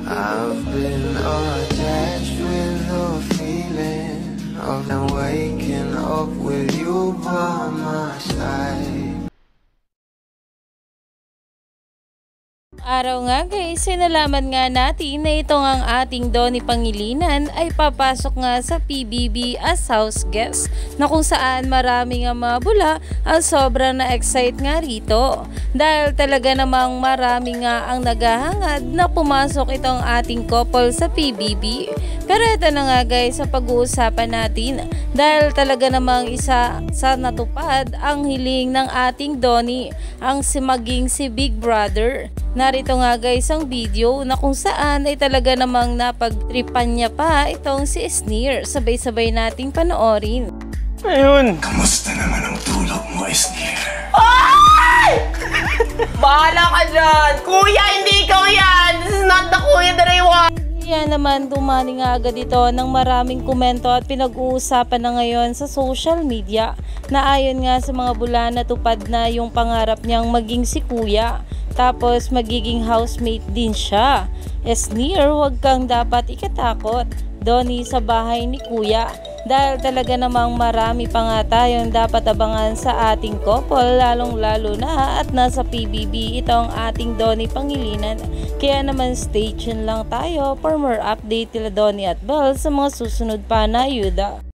I've been attached with the feeling of waking up with you by my side. Araw nga guys, sinalaman nga natin na itong ang ating Donnie Pangilinan ay papasok nga sa PBB as house guest, na kung saan marami nga mabula ang sobrang na-excite nga rito dahil talaga namang marami nga ang naghahangad na pumasok itong ating couple sa PBB. Pero ito na nga guys sa pag-uusapan natin, dahil talaga namang isa sa natupad ang hiling ng ating Donnie, ang maging si Big Brother. Narito nga guys ang video na kung saan ay talaga namang napagtripan niya pa itong si Sneer. Sabay-sabay nating panoorin. Ayun. Kamusta naman ang tulog mo, Sneer? Ay! Bahala ka dyan! Kuya, hindi ikaw yan! This is not the kuya that I want! Yan naman, dumani nga agad ito ng maraming komento at pinag-uusapan na ngayon sa social media na ayon nga sa mga bula na tupad na yung pangarap niyang maging si kuya. Tapos magiging housemate din siya. Sneer, huwag kang dapat ikatakot, Donnie, sa bahay ni kuya. Dahil talaga namang marami pa nga tayong dapat abangan sa ating couple, lalong lalo na at nasa PBB itong ating Donnie Pangilinan. Kaya naman stay tuned lang tayo for more update nila Donnie at Belle sa mga susunod pa na ayuda.